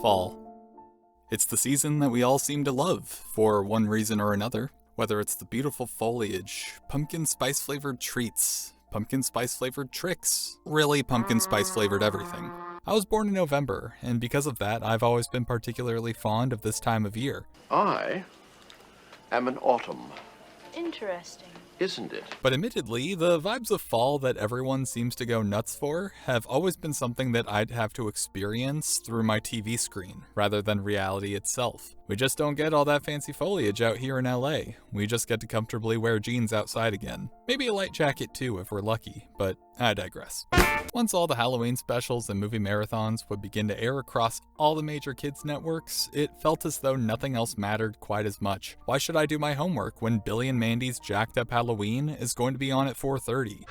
Fall. It's the season that we all seem to love, for one reason or another. Whether it's the beautiful foliage, pumpkin spice flavored treats, pumpkin spice flavored tricks, really pumpkin spice flavored everything. I was born in November, and because of that, I've always been particularly fond of this time of year. I am an autumn. Interesting. Isn't it? But admittedly, the vibes of fall that everyone seems to go nuts for have always been something that I'd have to experience through my TV screen, rather than reality itself. We just don't get all that fancy foliage out here in LA. We just get to comfortably wear jeans outside again. Maybe a light jacket too if we're lucky, but I digress. Once all the Halloween specials and movie marathons would begin to air across all the major kids networks, it felt as though nothing else mattered quite as much. Why should I do my homework when Billy and Mandy's Jacked Up Halloween is going to be on at 4:30?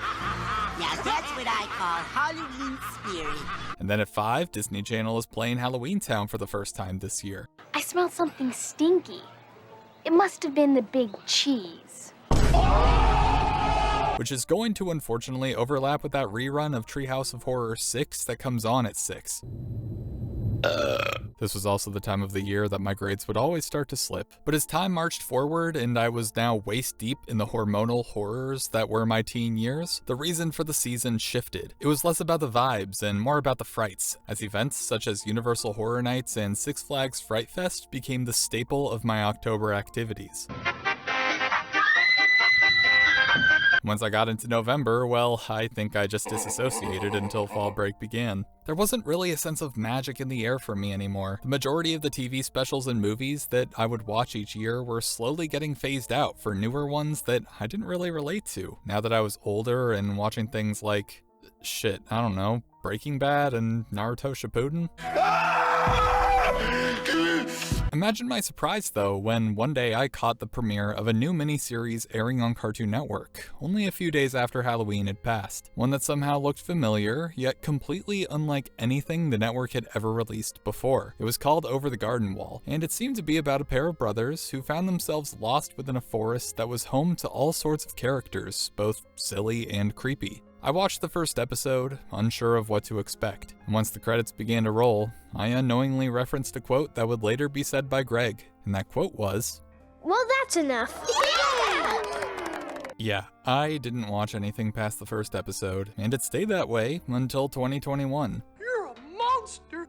Now that's what I call Halloween spirit. And then at 5, Disney Channel is playing Halloween Town for the first time this year. I smelled something stinky. It must have been the big cheese. Which is going to unfortunately overlap with that rerun of Treehouse of Horror 6 that comes on at 6. This was also the time of the year that my grades would always start to slip. But as time marched forward and I was now waist deep in the hormonal horrors that were my teen years, the reason for the season shifted. It was less about the vibes and more about the frights, as events such as Universal Horror Nights and Six Flags Fright Fest became the staple of my October activities. Once I got into November, well, I think I just disassociated until fall break began. There wasn't really a sense of magic in the air for me anymore. The majority of the TV specials and movies that I would watch each year were slowly getting phased out for newer ones that I didn't really relate to. Now that I was older and watching things like, I don't know, Breaking Bad and Naruto Shippuden. Imagine my surprise, though, when one day I caught the premiere of a new miniseries airing on Cartoon Network, only a few days after Halloween had passed. One that somehow looked familiar, yet completely unlike anything the network had ever released before. It was called Over the Garden Wall, and it seemed to be about a pair of brothers who found themselves lost within a forest that was home to all sorts of characters, both silly and creepy. I watched the first episode, unsure of what to expect, and once the credits began to roll, I unknowingly referenced a quote that would later be said by Greg, and that quote was, Well, that's enough. Yeah, I didn't watch anything past the first episode, and it stayed that way until 2021.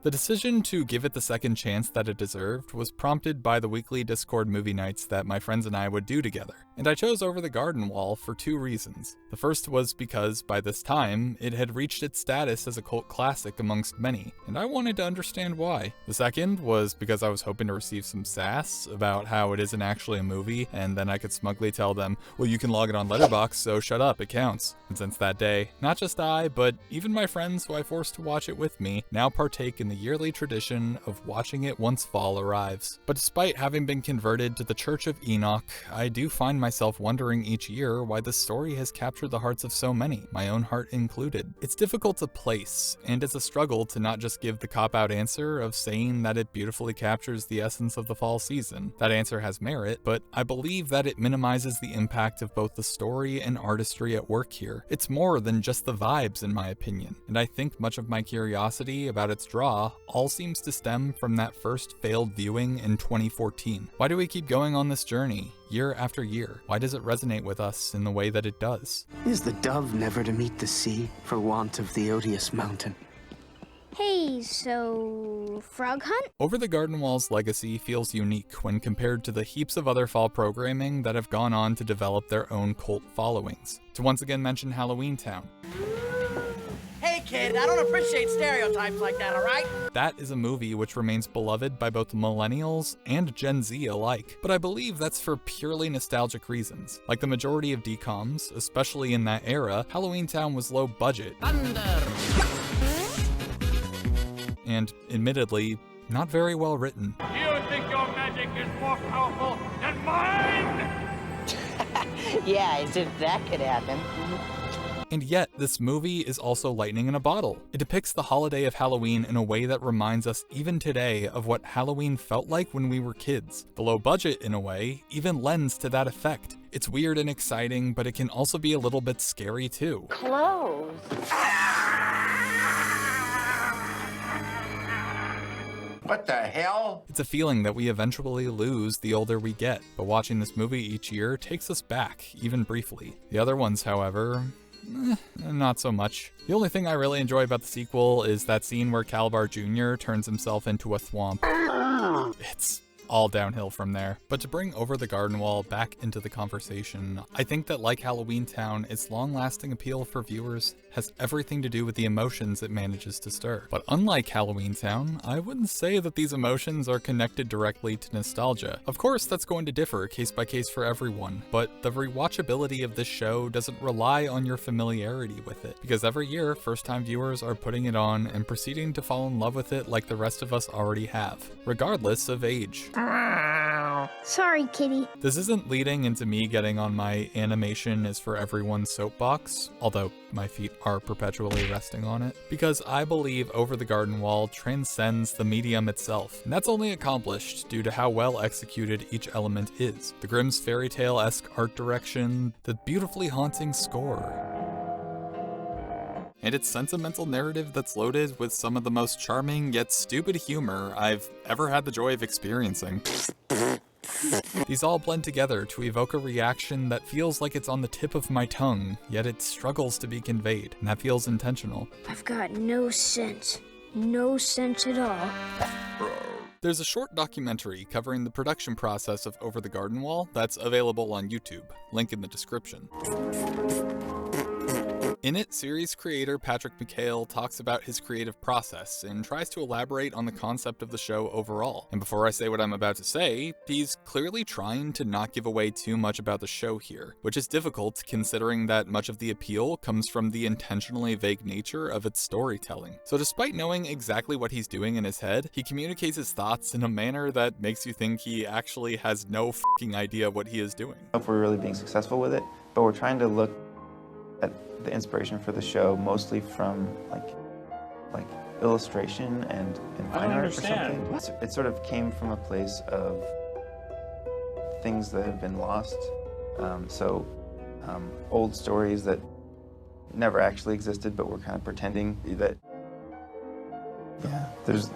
The decision to give it the second chance that it deserved was prompted by the weekly Discord movie nights that my friends and I would do together, and I chose Over the Garden Wall for 2 reasons. The first was because, by this time, it had reached its status as a cult classic amongst many, and I wanted to understand why. The second was because I was hoping to receive some sass about how it isn't actually a movie, and then I could smugly tell them, well, you can log it on Letterboxd, so shut up, it counts. And since that day, not just I, but even my friends who I forced to watch it with me, now partake in the yearly tradition of watching it once fall arrives. But despite having been converted to the Church of Enoch, I do find myself wondering each year why the story has captured the hearts of so many, my own heart included. It's difficult to place, and it's a struggle to not just give the cop-out answer of saying that it beautifully captures the essence of the fall season. That answer has merit, but I believe that it minimizes the impact of both the story and artistry at work here. It's more than just the vibes, in my opinion, and I think much of my curiosity about its draw all seems to stem from that first failed viewing in 2014. Why do we keep going on this journey, year after year? Why does it resonate with us in the way that it does? Is the dove never to meet the sea for want of the odious mountain? Hey, so frog hunt? Over the Garden Wall's legacy feels unique when compared to the heaps of other fall programming that have gone on to develop their own cult followings. To once again mention Halloween Town. Hey kid, I don't appreciate stereotypes like that, alright? That is a movie which remains beloved by both millennials and Gen Z alike, but I believe that's for purely nostalgic reasons. Like the majority of DCOMs, especially in that era, Halloween Town was low budget. Thunder! And admittedly, not very well written. You think your magic is more powerful than mine? Yeah, as if that could happen. And yet, this movie is also lightning in a bottle. It depicts the holiday of Halloween in a way that reminds us even today of what Halloween felt like when we were kids. The low budget, in a way, even lends to that effect. It's weird and exciting, but it can also be a little bit scary too. Clothes. What the hell? It's a feeling that we eventually lose the older we get, but watching this movie each year takes us back, even briefly. The other ones, however, not so much. The only thing I really enjoy about the sequel is that scene where Calabar Jr. turns himself into a thwomp. It's all downhill from there. But to bring Over the Garden Wall back into the conversation, I think that like Halloween Town, its long-lasting appeal for viewers has everything to do with the emotions it manages to stir. But unlike Halloween Town, I wouldn't say that these emotions are connected directly to nostalgia. Of course, that's going to differ case by case for everyone, but the rewatchability of this show doesn't rely on your familiarity with it, because every year, first-time viewers are putting it on and proceeding to fall in love with it like the rest of us already have, regardless of age. Sorry, kitty. This isn't leading into me getting on my animation is for everyone soapbox, although my feet are perpetually resting on it, because I believe Over the Garden Wall transcends the medium itself, and that's only accomplished due to how well executed each element is. The Grimm's fairy tale-esque art direction, the beautifully haunting score, and its sentimental narrative that's loaded with some of the most charming yet stupid humor I've ever had the joy of experiencing. These all blend together to evoke a reaction that feels like it's on the tip of my tongue, yet it struggles to be conveyed, and that feels intentional. I've got no sense. No sense at all. There's a short documentary covering the production process of Over the Garden Wall that's available on YouTube, link in the description. In it, series creator Patrick McHale talks about his creative process and tries to elaborate on the concept of the show overall. And before I say what I'm about to say, he's clearly trying to not give away too much about the show here, which is difficult considering that much of the appeal comes from the intentionally vague nature of its storytelling. So despite knowing exactly what he's doing in his head, he communicates his thoughts in a manner that makes you think he actually has no fucking idea what he is doing. If we're really being successful with it, but we're trying to look at the inspiration for the show mostly from like illustration and fine art or something. It sort of came from a place of things that have been lost. Old stories that never actually existed, but we're kind of pretending that. Yeah, there's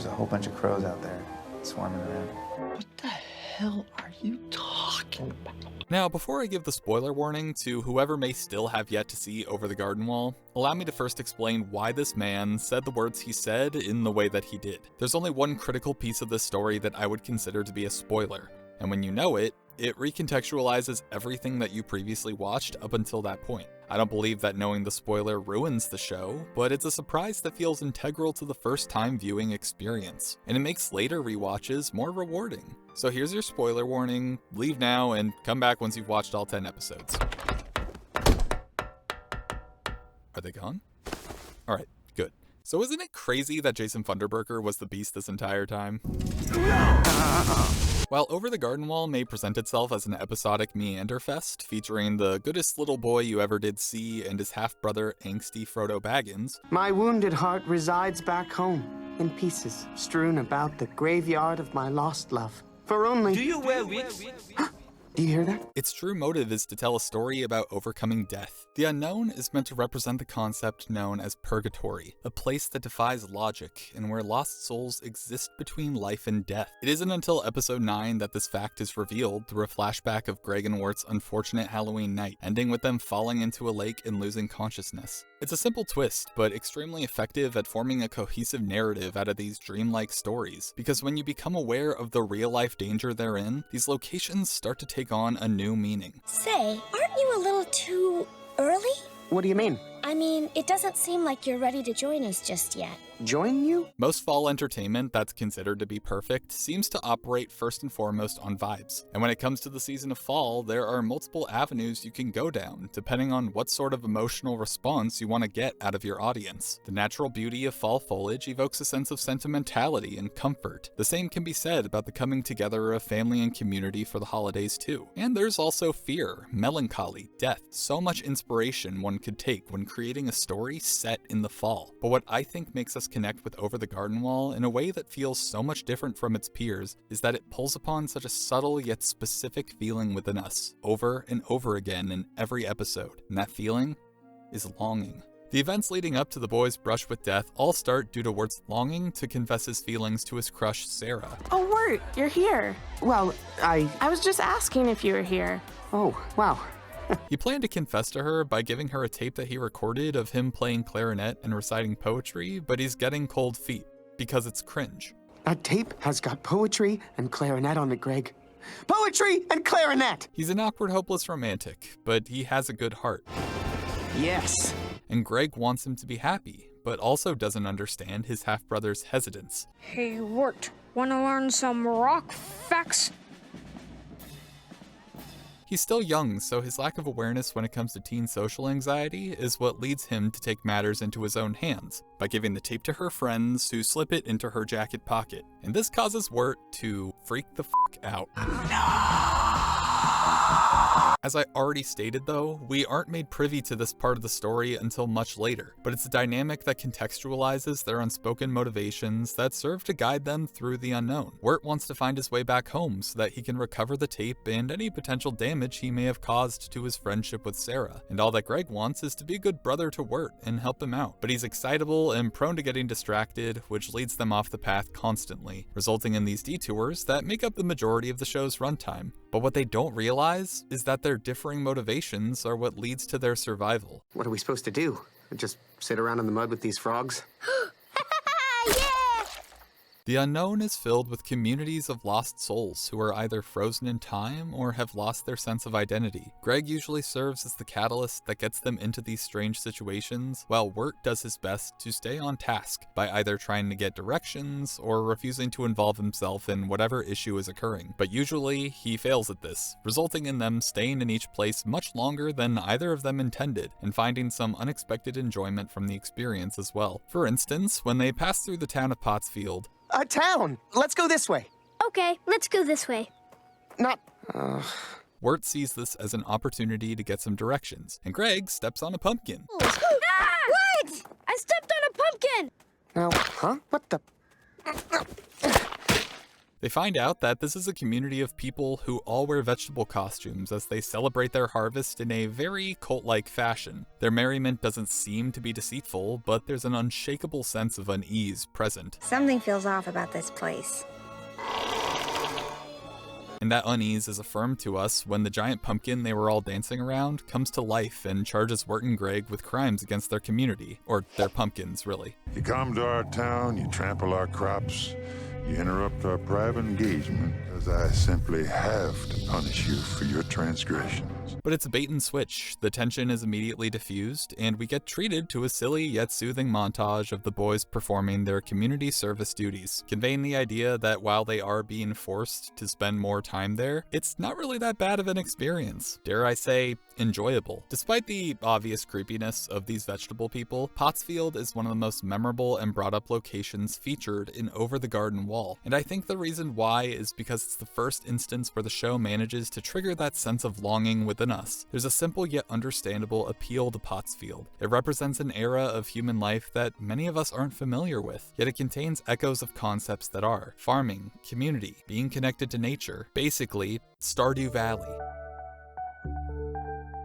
a whole bunch of crows out there swarming around. What the hell are you talking about? Now, before I give the spoiler warning to whoever may still have yet to see Over the Garden Wall, allow me to first explain why this man said the words he said in the way that he did. There's only one critical piece of this story that I would consider to be a spoiler, and when you know it, it recontextualizes everything that you previously watched up until that point. I don't believe that knowing the spoiler ruins the show, but it's a surprise that feels integral to the first-time viewing experience, and it makes later rewatches more rewarding. So here's your spoiler warning, leave now and come back once you've watched all 10 episodes. Are they gone? Alright, good. So isn't it crazy that Jason Funderburker was the Beast this entire time? While Over the Garden Wall may present itself as an episodic meanderfest featuring the goodest little boy you ever did see and his half-brother angsty Frodo Baggins, My wounded heart resides back home, in pieces, strewn about the graveyard of my lost love. For only... Do you wear wigs? Do you hear that? its true motive is to tell a story about overcoming death. The unknown is meant to represent the concept known as purgatory, a place that defies logic and where lost souls exist between life and death. It isn't until episode 9 that this fact is revealed through a flashback of Greg and Wart's unfortunate Halloween night, ending with them falling into a lake and losing consciousness. It's a simple twist, but extremely effective at forming a cohesive narrative out of these dreamlike stories, because when you become aware of the real-life danger therein, these locations start to take on a new meaning. Say, aren't you a little too early? What do you mean? I mean, it doesn't seem like you're ready to join us just yet. Join you? Most fall entertainment that's considered to be perfect seems to operate first and foremost on vibes. And when it comes to the season of fall, there are multiple avenues you can go down, depending on what sort of emotional response you want to get out of your audience. The natural beauty of fall foliage evokes a sense of sentimentality and comfort. The same can be said about the coming together of family and community for the holidays too. And there's also fear, melancholy, death, so much inspiration one could take when creating a story set in the fall. But what I think makes us connect with Over the Garden Wall in a way that feels so much different from its peers is that it pulls upon such a subtle yet specific feeling within us, over and over again in every episode. And that feeling is longing. The events leading up to the boys' brush with death all start due to Wirt's longing to confess his feelings to his crush, Sarah. Oh, Wirt, you're here. Well, I was just asking if you were here. Oh, wow. He planned to confess to her by giving her a tape that he recorded of him playing clarinet and reciting poetry, but he's getting cold feet because it's cringe. That tape has got poetry and clarinet on it, Greg. Poetry and clarinet! He's an awkward, hopeless romantic, but he has a good heart. Yes. And Greg wants him to be happy, but also doesn't understand his half-brother's hesitance. Hey, Wirt, wanna learn some rock facts? He's still young, so his lack of awareness when it comes to teen social anxiety is what leads him to take matters into his own hands by giving the tape to her friends who slip it into her jacket pocket. And this causes Wirt to freak the fuck out. As I already stated though, we aren't made privy to this part of the story until much later, but it's a dynamic that contextualizes their unspoken motivations that serve to guide them through the unknown. Wirt wants to find his way back home so that he can recover the tape and any potential damage he may have caused to his friendship with Sarah, and all that Greg wants is to be a good brother to Wirt and help him out. But he's excitable and prone to getting distracted, which leads them off the path constantly, resulting in these detours that make up the majority of the show's runtime. But what they don't realize is that their differing motivations are what leads to their survival. What are we supposed to do? Just sit around in the mud with these frogs? The unknown is filled with communities of lost souls who are either frozen in time or have lost their sense of identity. Greg usually serves as the catalyst that gets them into these strange situations, while Wirt does his best to stay on task by either trying to get directions or refusing to involve himself in whatever issue is occurring. But usually he fails at this, resulting in them staying in each place much longer than either of them intended and finding some unexpected enjoyment from the experience as well. For instance, when they pass through the town of Pottsfield, A town! Let's go this way. Okay, let's go this way. Not... Wirt sees this as an opportunity to get some directions, and Greg steps on a pumpkin. What? I stepped on a pumpkin! Now, huh? What the... They find out that this is a community of people who all wear vegetable costumes as they celebrate their harvest in a very cult-like fashion. Their merriment doesn't seem to be deceitful, but there's an unshakable sense of unease present. Something feels off about this place. And that unease is affirmed to us when the giant pumpkin they were all dancing around comes to life and charges Wirt and Greg with crimes against their community, or their pumpkins, really. You come to our town, you trample our crops, you interrupt our private engagement, as I simply have to punish you for your transgressions. But it's a bait and switch. The tension is immediately diffused, and we get treated to a silly yet soothing montage of the boys performing their community service duties, conveying the idea that while they are being forced to spend more time there, it's not really that bad of an experience. Dare I say, enjoyable. Despite the obvious creepiness of these vegetable people, Pottsfield is one of the most memorable and brought up locations featured in Over the Garden Wall. And I think the reason why is because it's the first instance where the show manages to trigger that sense of longing within us. There's a simple yet understandable appeal to Pottsfield. It represents an era of human life that many of us aren't familiar with, yet it contains echoes of concepts that are farming, community, being connected to nature, basically Stardew Valley.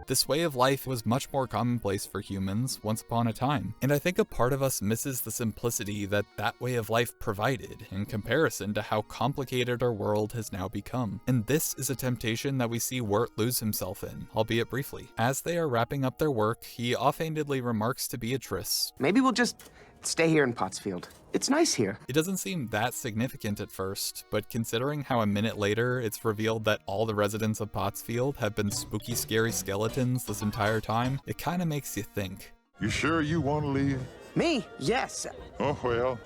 This way of life was much more commonplace for humans once upon a time, and I think a part of us misses the simplicity that that way of life provided in comparison to how complicated our world has now become. And this is a temptation that we see Wirt lose himself in, albeit briefly. As they are wrapping up their work, he offhandedly remarks to Beatrice, "Maybe we'll just stay here in Pottsfield. It's nice here." It doesn't seem that significant at first, but considering how a minute later it's revealed that all the residents of Pottsfield have been spooky, scary skeletons this entire time, it kind of makes you think. You sure you want to leave? Me? Yes. Oh, well,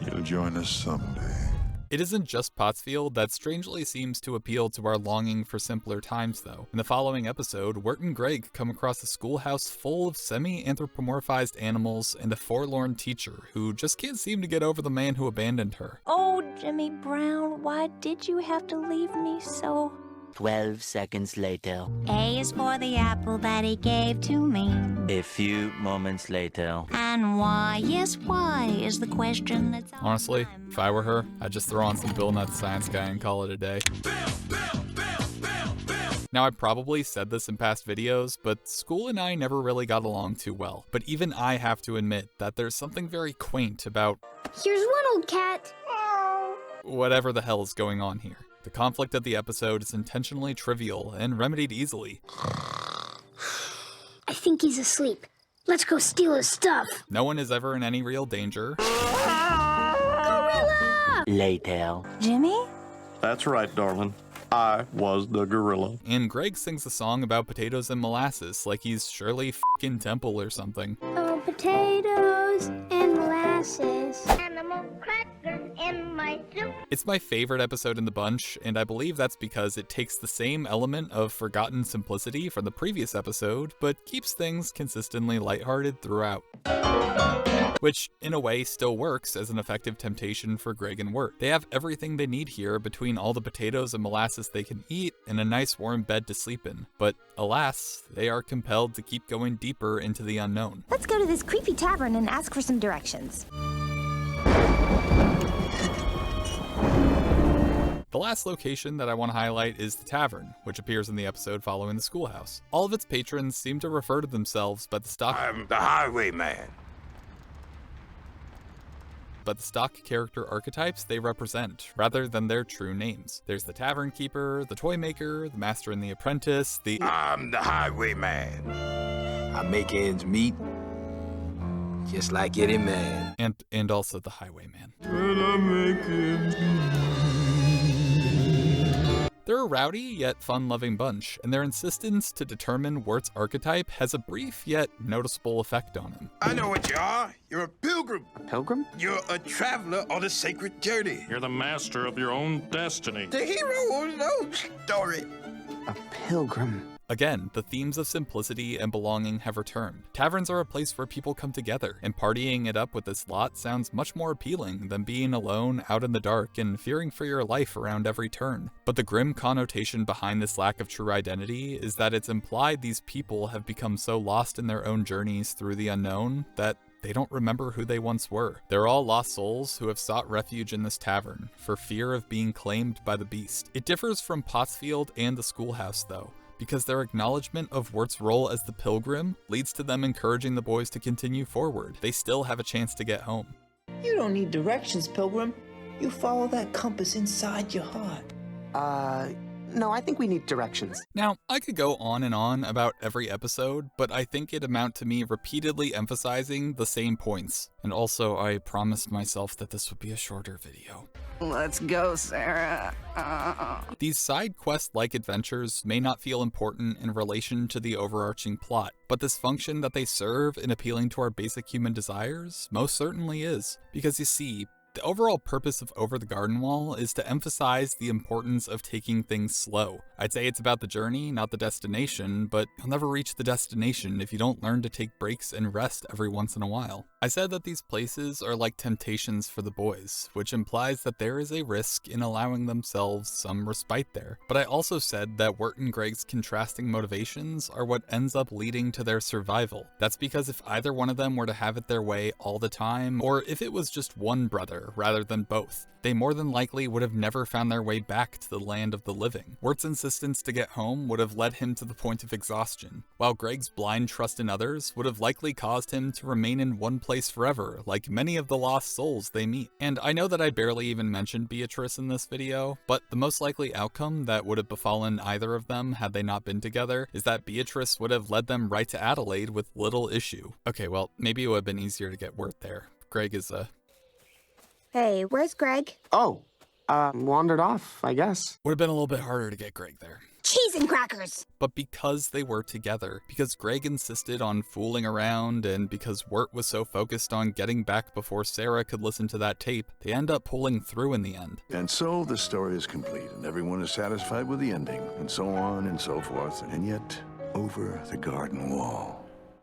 you'll join us someday. It isn't just Pottsfield that strangely seems to appeal to our longing for simpler times, though. In the following episode, Wirt and Greg come across a schoolhouse full of semi-anthropomorphized animals and a forlorn teacher who just can't seem to get over the man who abandoned her. Oh, Jimmy Brown, why did you have to leave me so... 12 seconds later. A is for the apple that he gave to me. A few moments later. And why, yes, why is the question that's on Honestly, if I were her, I'd just throw on some Bill Nye the Science Guy and call it a day. Now, I probably said this in past videos, but School and I never really got along too well. But even I have to admit that there's something very quaint about Here's one old cat. whatever the hell is going on here. The conflict of the episode is intentionally trivial and remedied easily. I think he's asleep. Let's go steal his stuff. No one is ever in any real danger. Gorilla! Later. Jimmy? That's right, darling. I was the gorilla. And Greg sings a song about potatoes and molasses like he's Shirley f***ing Temple or something. Oh, potatoes and molasses. Animal crackers in my soup. It's my favorite episode in the bunch, and I believe that's because it takes the same element of forgotten simplicity from the previous episode, but keeps things consistently lighthearted throughout. Which, in a way, still works as an effective temptation for Greg and Wirt. They have everything they need here between all the potatoes and molasses they can eat and a nice warm bed to sleep in. But alas, they are compelled to keep going deeper into the unknown. Let's go to this creepy tavern and ask for some directions. The last location that I want to highlight is the tavern, which appears in the episode following the schoolhouse. All of its patrons seem to refer to themselves by the stock... I'm the highwayman. But the stock character archetypes they represent, rather than their true names. There's the tavern keeper, the toy maker, the master and the apprentice, I'm the highwayman. I make ends meet, just like any man. And also the highwayman. They're a rowdy yet fun-loving bunch, and their insistence to determine Wirt's archetype has a brief yet noticeable effect on him. I know what you are. You're a pilgrim. A pilgrim? You're a traveler on a sacred journey. You're the master of your own destiny. The hero of no story. A pilgrim. Again, the themes of simplicity and belonging have returned. Taverns are a place where people come together, and partying it up with this lot sounds much more appealing than being alone out in the dark and fearing for your life around every turn. But the grim connotation behind this lack of true identity is that it's implied these people have become so lost in their own journeys through the unknown that they don't remember who they once were. They're all lost souls who have sought refuge in this tavern for fear of being claimed by the beast. It differs from Pottsfield and the schoolhouse though, because their acknowledgement of Wirt's role as the pilgrim leads to them encouraging the boys to continue forward. They still have a chance to get home. You don't need directions, Pilgrim. You follow that compass inside your heart. No, I think we need directions. Now, I could go on and on about every episode, but I think it'd amount to me repeatedly emphasizing the same points. And also, I promised myself that this would be a shorter video. Let's go, Sarah. These side quest-like adventures may not feel important in relation to the overarching plot, but this function that they serve in appealing to our basic human desires most certainly is. Because you see, the overall purpose of Over the Garden Wall is to emphasize the importance of taking things slow. I'd say it's about the journey, not the destination, but you'll never reach the destination if you don't learn to take breaks and rest every once in a while. I said that these places are like temptations for the boys, which implies that there is a risk in allowing themselves some respite there. But I also said that Wirt and Greg's contrasting motivations are what ends up leading to their survival. That's because if either one of them were to have it their way all the time, or if it was just one brother rather than both, they more than likely would have never found their way back to the land of the living. Wirt's insistence to get home would have led him to the point of exhaustion, while Greg's blind trust in others would have likely caused him to remain in one place forever, like many of the lost souls they meet. And I know that I barely even mentioned Beatrice in this video, but the most likely outcome that would have befallen either of them had they not been together is that Beatrice would have led them right to Adelaide with little issue. Okay, well, maybe it would have been easier to get Wirt there. Greg is Hey, where's Greg? Oh, wandered off, I guess. Would have been a little bit harder to get Greg there. Cheese and crackers! But because they were together, because Greg insisted on fooling around, and because Wirt was so focused on getting back before Sarah could listen to that tape, they end up pulling through in the end. And so the story is complete, and everyone is satisfied with the ending, and so on and so forth. And yet, Over the Garden Wall.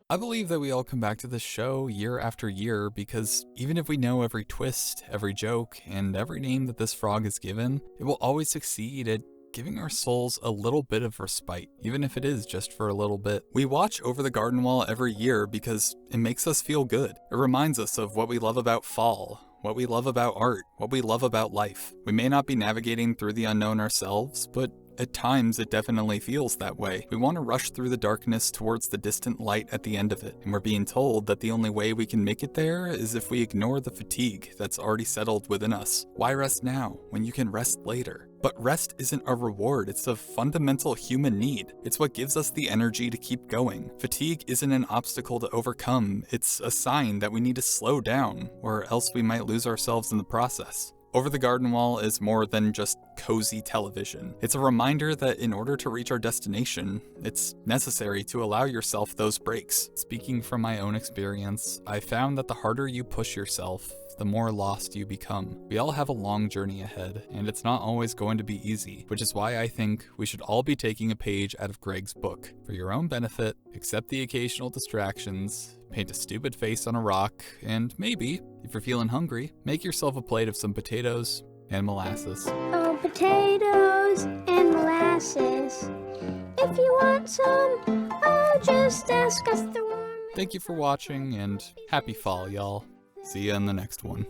I believe that we all come back to this show year after year because even if we know every twist, every joke, and every name that this frog is given, it will always succeed at giving our souls a little bit of respite, even if it is just for a little bit. We watch Over the Garden Wall every year because it makes us feel good. It reminds us of what we love about fall, what we love about art, what we love about life. We may not be navigating through the unknown ourselves, but At times, it definitely feels that way. We want to rush through the darkness towards the distant light at the end of it, and we're being told that the only way we can make it there is if we ignore the fatigue that's already settled within us. Why rest now, when you can rest later? But rest isn't a reward, it's a fundamental human need. It's what gives us the energy to keep going. Fatigue isn't an obstacle to overcome, it's a sign that we need to slow down, or else we might lose ourselves in the process. Over the Garden Wall is more than just cozy television. It's a reminder that in order to reach our destination, it's necessary to allow yourself those breaks. Speaking from my own experience, I found that the harder you push yourself, the more lost you become. We all have a long journey ahead, and it's not always going to be easy, which is why I think we should all be taking a page out of Greg's book. For your own benefit, accept the occasional distractions, paint a stupid face on a rock, and maybe, if you're feeling hungry, make yourself a plate of some potatoes and molasses. Oh, potatoes and molasses. If you want some, oh, just ask us the warm. Thank you for watching, and happy fall, y'all. See ya in the next one.